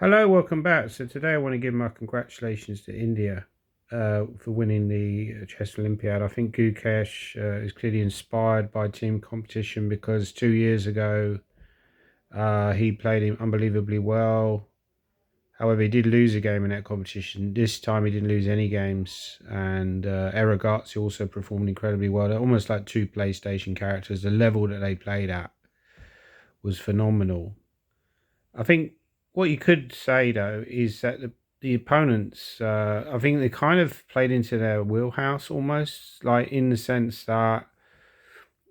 Hello, welcome back. So today I want to give my congratulations to India for winning the Chess Olympiad. I think Gukesh is clearly inspired by team competition because 2 years ago he played him unbelievably well. However, he did lose a game in that competition. This time he didn't lose any games, and Aragazzi also performed incredibly well. They're almost like two PlayStation characters. The level that they played at was phenomenal. I think what you could say though is that the opponents, I think they kind of played into their wheelhouse almost, like in the sense that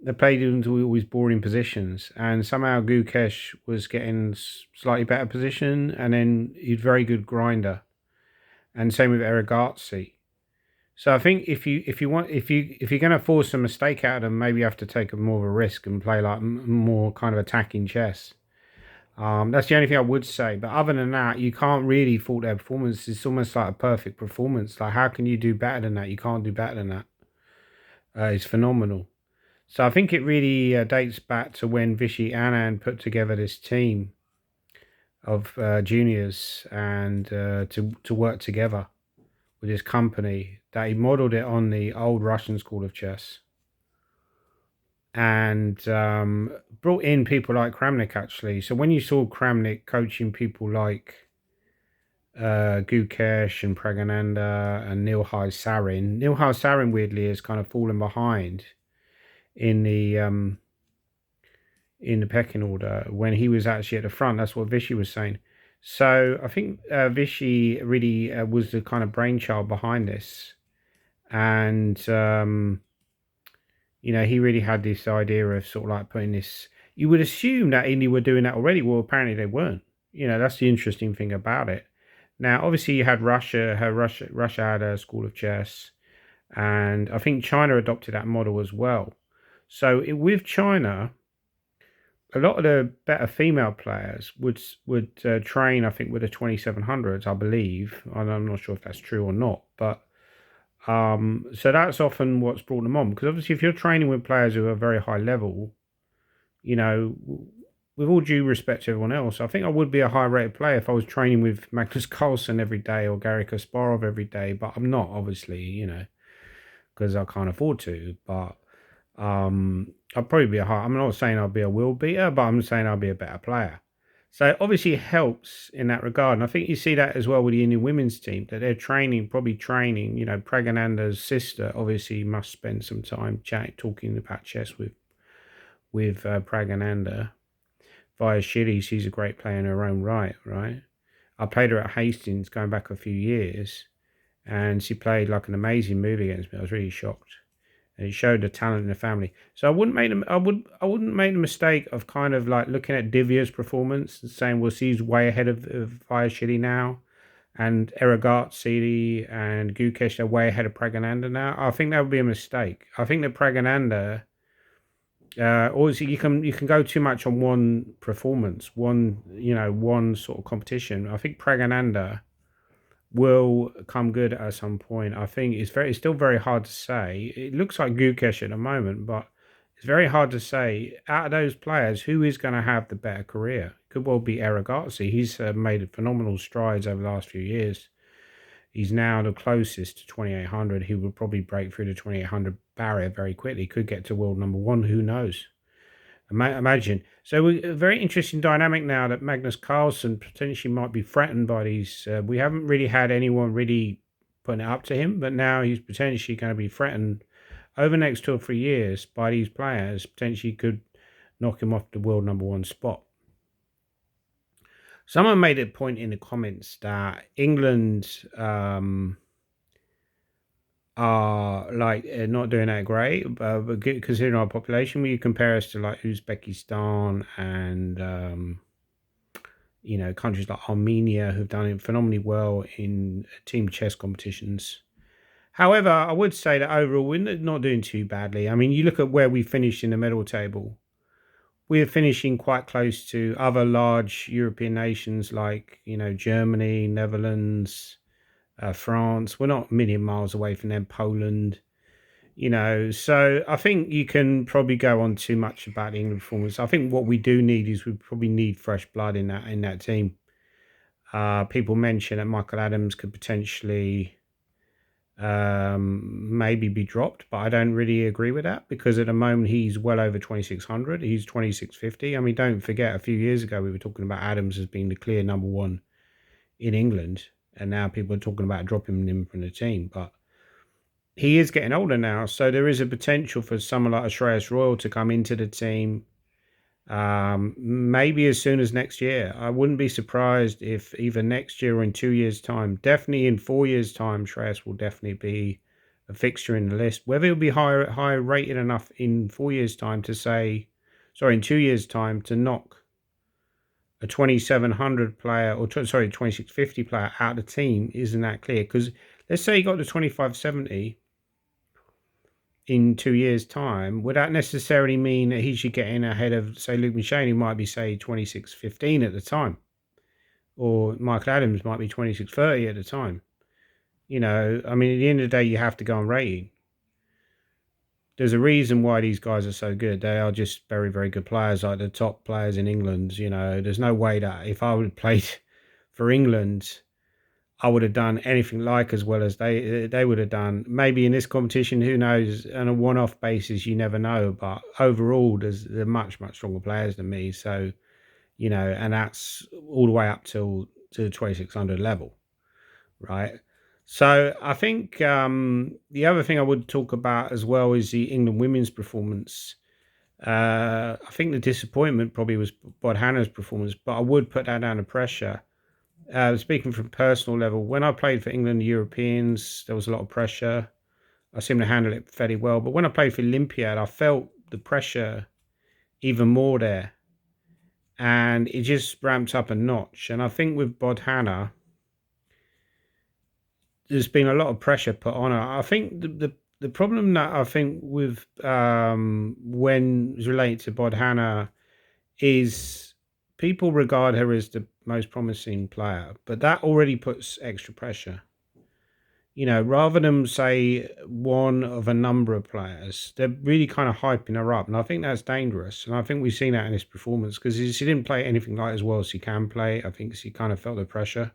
they played into all these boring positions, and somehow Gukesh was getting slightly better position, and then he's very good grinder, and same with Aragazzi. So I think if you're going to force a mistake out of them, maybe you have to take a more of a risk and play like more kind of attacking chess. That's the only thing I would say. But other than that, you can't really fault their performance. It's almost like a perfect performance. Like, how can you do better than that? You can't do better than that. It's phenomenal. So I think it really dates back to when Vishy Anand put together this team of juniors and to work together with his company. That he modelled it on the old Russian school of chess and brought in people like Kramnik actually. So when you saw Kramnik coaching people like Gukesh and Pragananda and Nilhai Sarin. Nilhai Sarin weirdly has kind of fallen behind in the pecking order when he was actually at the front. That's what Vishy was saying. So I think Vishy really was the kind of brainchild behind this, and he really had this idea of sort of like putting this. You would assume that India were doing that already. Well, apparently they weren't. That's the interesting thing about it. Now, obviously, you had Russia. Russia had a school of chess, and I think China adopted that model as well. So with China, a lot of the better female players would train. I think with the 2700s, I believe. And I'm not sure if that's true or not, but so that's often what's brought them on. Because obviously, if you're training with players who are very high level, you know, with all due respect to everyone else, I think I would be a high rated player if I was training with Magnus Carlsen every day or Gary Kasparov every day, but I'm not, obviously, because I can't afford to. But I'd probably be I'm not saying I'll be a world beater, but I'm saying I'll be a better player. So obviously it helps in that regard. And I think you see that as well with the Indian women's team, that they're probably training, Pragananda's sister obviously must spend some time talking about chess with Pragananda via Shiri. She's a great player in her own right, right? I played her at Hastings going back a few years, and she played like an amazing move against me. I was really shocked, and it showed the talent in the family. So I wouldn't make the mistake of kind of like looking at Divya's performance and saying, well, she's way ahead of via Shiri now, and Aragazzi and Gukesh are way ahead of Pragananda now. I think that would be a mistake. I think that Pragananda obviously you can go too much on one performance, one sort of competition. I think Pragananda will come good at some point. I think it's still very hard to say. It looks like Gukesh at the moment, but it's very hard to say out of those players who is going to have the better career. Could well be Aragazzi. He's made phenomenal strides over the last few years. He's now the closest to 2800. He will probably break through the 2800 barrier very quickly. Could get to world number one. Who knows? Imagine. So a very interesting dynamic now that Magnus Carlsen potentially might be threatened by these. We haven't really had anyone really putting it up to him, but now he's potentially going to be threatened over the next 2 or 3 years by these players. Potentially could knock him off the world number one spot. Someone made a point in the comments that England are like not doing that great, but considering our population, when you compare us to like Uzbekistan and countries like Armenia who've done it phenomenally well in team chess competitions. However, I would say that overall we're not doing too badly. I mean, you look at where we finished in the medal table. We're finishing quite close to other large European nations like Germany, Netherlands, France. We're not a million miles away from them. Poland, So I think you can probably go on too much about the England performance. I think what we do need is we probably need fresh blood in that team. People mention that Michael Adams could potentially maybe be dropped, but I don't really agree with that because at the moment he's well over 2,600. He's 2,650. I mean, don't forget a few years ago we were talking about Adams as being the clear number one in England, and now people are talking about dropping him from the team. But he is getting older now, so there is a potential for someone like Shreyas Royal to come into the team. Maybe as soon as next year. I wouldn't be surprised if either next year or in 2 years' time, definitely in 4 years' time, Shreyas will definitely be a fixture in the list. Whether he'll be higher rated enough in 4 years' time to say, sorry, in 2 years' time to knock a 2,700 player or sorry 2,650 player out of the team isn't that clear. Because let's say he got to 2,570 in 2 years' time, would that necessarily mean that he should get in ahead of, say, Luke McShane, who might be, say, 26.15 at the time? Or Michael Adams might be 26.30 at the time? You know, I mean, at the end of the day, you have to go on rating. There's a reason why these guys are so good. They are just very, very good players, like the top players in England. You know, there's no way that if I would have played for England, I would have done anything like as well as they would have done. Maybe in this competition, who knows? On a one-off basis, you never know. But overall, they're much stronger players than me. So you know, and that's all the way up to the 2,600 level, right? So I think the other thing I would talk about as well is the England women's performance. I think the disappointment probably was Bodhana's performance, but I would put that down to pressure. Speaking from personal level, when I played for England Europeans, there was a lot of pressure. I seemed to handle it fairly well. But when I played for Olympiad, I felt the pressure even more there. And it just ramped up a notch. And I think with Bodhana, there's been a lot of pressure put on her. I think the problem that I think with when it's related to Bodhana is people regard her as the most promising player, but that already puts extra pressure. You know, rather than say one of a number of players, they're really kind of hyping her up, and I think that's dangerous. And I think we've seen that in this performance because she didn't play anything like as well as she can play. I think she kind of felt the pressure.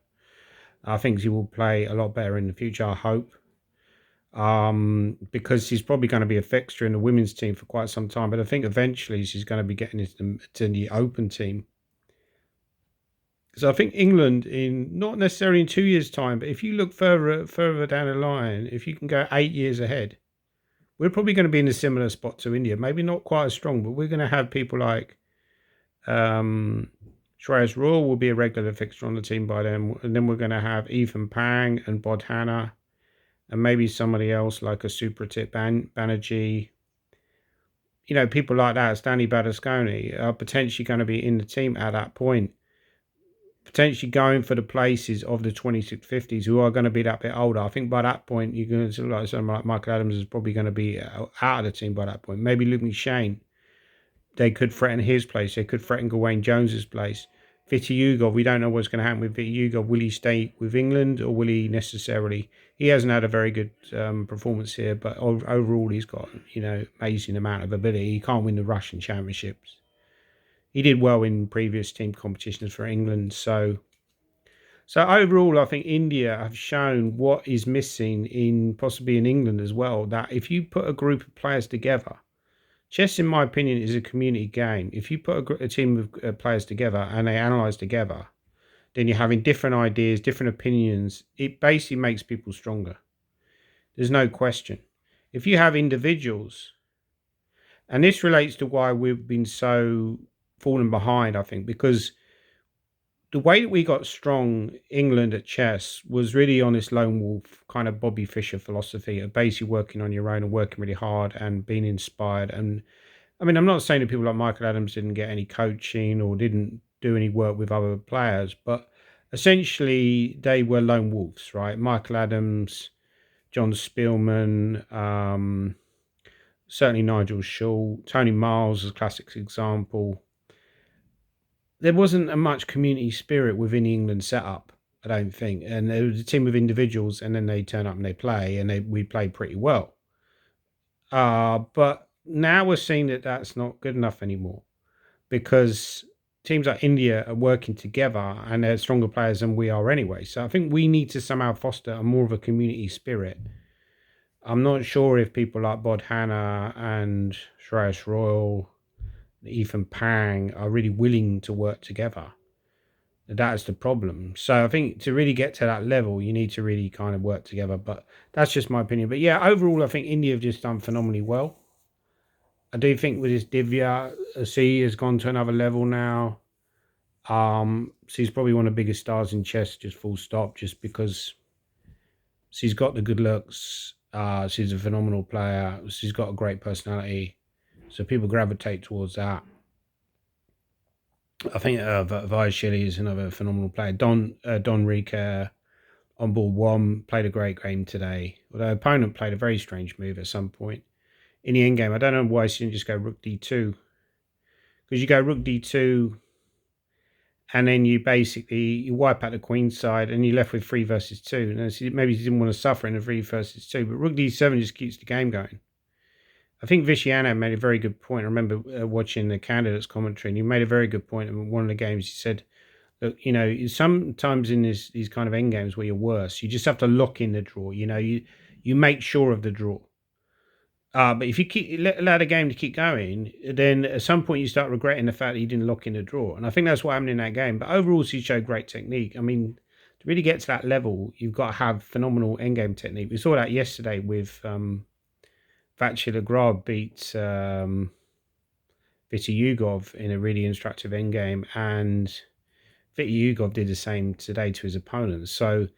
I think she will play a lot better in the future. I hope, because she's probably going to be a fixture in the women's team for quite some time. But I think eventually she's going to be getting to the Open team. So I think England, in not necessarily in 2 years' time, but if you look further down the line, if you can go 8 years ahead, we're probably going to be in a similar spot to India. Maybe not quite as strong, but we're going to have people like Shreyas Royal will be a regular fixture on the team by then, and then we're going to have Ethan Pang and Bodhana, and maybe somebody else like a Supratit Banerjee. You know, people like that, Stanley Badasconi, are potentially going to be in the team at that point. Potentially going for the places of the 2650s who are going to be that bit older. I think by that point, you're going to like someone like Michael Adams is probably going to be out of the team by that point. Maybe Luke McShane, they could threaten his place. They could threaten Gawain Jones's place. Viti Ugov, we don't know what's going to happen with Viti Ugov. Will he stay with England or will he necessarily? He hasn't had a very good performance here, but overall he's got, you know, amazing amount of ability. He can't win the Russian championships. He did well in previous team competitions for England. So overall, I think India have shown what is missing in possibly in England as well. That if you put a group of players together, chess, in my opinion, is a community game. If you put a team of players together and they analyze together, then you're having different ideas, different opinions. It basically makes people stronger. There's no question. If you have individuals, and this relates to why we've been so falling behind, I think, because the way that we got strong England at chess was really on this lone wolf kind of Bobby Fischer philosophy of basically working on your own and working really hard and being inspired. And I mean, I'm not saying that people like Michael Adams didn't get any coaching or didn't do any work with other players, but essentially they were lone wolves, right? Michael Adams, John Spielman, certainly Nigel Shaw, Tony Miles is a classic example. There wasn't a much community spirit within the England setup, I don't think. And there was a team of individuals, and then they turn up and they play, and we play pretty well. But now we're seeing that that's not good enough anymore because teams like India are working together and they're stronger players than we are anyway. So I think we need to somehow foster a more of a community spirit. I'm not sure if people like Bodhana and Shreyas Royal, Ethan Pang are really willing to work together. That is the problem. So I think to really get to that level, you need to really kind of work together. But that's just my opinion. But yeah, overall, I think India have just done phenomenally well. I do think with this Divya, C has gone to another level now. She's probably one of the biggest stars in chess, just full stop, just because she's got the good looks. She's a phenomenal player. She's got a great personality. So people gravitate towards that. I think Vijay is another phenomenal player. Don Rika on board one played a great game today. Although opponent played a very strange move at some point in the end game. I don't know why she didn't just go rook d2, because you go rook d2 and then you wipe out the queen side and you're left with 3 versus 2. And maybe she didn't want to suffer in a 3 versus 2, but rook d7 just keeps the game going. I think Vishyana made a very good point. I remember watching the candidates commentary, and he made a very good point in one of the games. He said, look, sometimes in these kind of end games where you're worse, you just have to lock in the draw. You make sure of the draw. But if you allow the game to keep going, then at some point you start regretting the fact that you didn't lock in the draw. And I think that's what happened in that game. But overall, she showed great technique. I mean, to really get to that level, you've got to have phenomenal endgame technique. We saw that yesterday with Vachila Grab beat Vita Yugov in a really instructive endgame, and Vita Yugov did the same today to his opponents. So,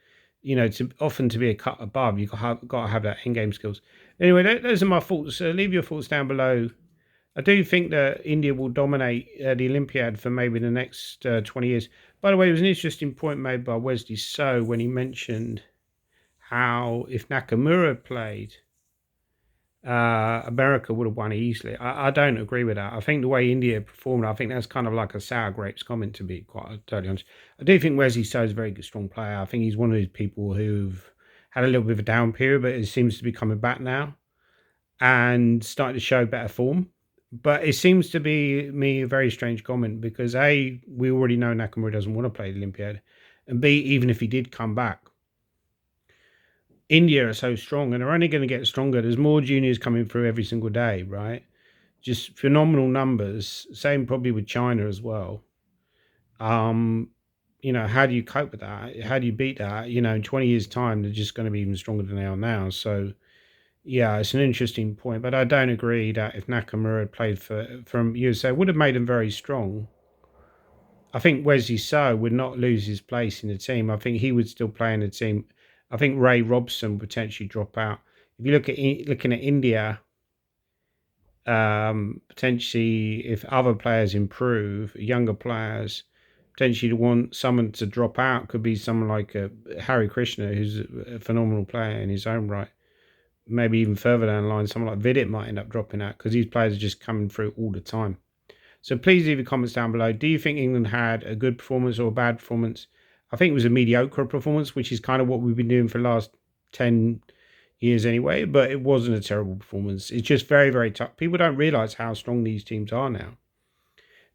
to be a cut above, you've got to have that endgame skills. Anyway, those are my thoughts. Leave your thoughts down below. I do think that India will dominate the Olympiad for maybe the next 20 years. By the way, there was an interesting point made by Wesley So when he mentioned how if Nakamura played, America would have won easily. I don't agree with that. I think the way India performed, I think that's kind of like a sour grapes comment, to be quite totally honest. I do think Wesley So is a very good, strong player. I think he's one of those people who've had a little bit of a down period, but it seems to be coming back now and starting to show better form. But it seems to be a very strange comment because A, we already know Nakamura doesn't want to play the Olympiad, and B, even if he did come back, India are so strong and they're only going to get stronger. There's more juniors coming through every single day, right? Just phenomenal numbers. Same probably with China as well. How do you cope with that? How do you beat that? In 20 years' time, they're just going to be even stronger than they are now. So, yeah, it's an interesting point. But I don't agree that if Nakamura had played from USA, it would have made him very strong. I think Wesley So would not lose his place in the team. I think he would still play in the team. I think Ray Robson would potentially drop out. If you looking at India, potentially if other players improve, younger players, potentially want someone to drop out could be someone like Harry Krishna, who's a phenomenal player in his own right. Maybe even further down the line, someone like Vidit might end up dropping out because these players are just coming through all the time. So please leave your comments down below. Do you think England had a good performance or a bad performance? I think it was a mediocre performance, which is kind of what we've been doing for the last 10 years anyway, but it wasn't a terrible performance. It's just very, very tough. People don't realize how strong these teams are now.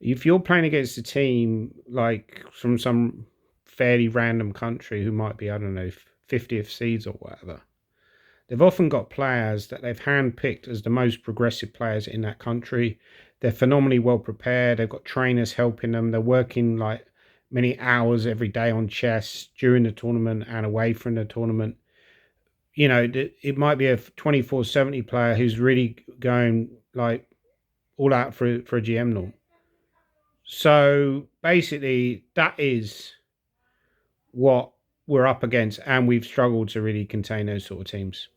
If you're playing against a team like from some fairly random country who might be, I don't know, 50th seeds or whatever, they've often got players that they've handpicked as the most progressive players in that country. They're phenomenally well prepared. They've got trainers helping them. They're working like many hours every day on chess during the tournament and away from the tournament. It might be a 24/70 player who's really going like all out for a GM norm. So basically, that is what we're up against, and we've struggled to really contain those sort of teams.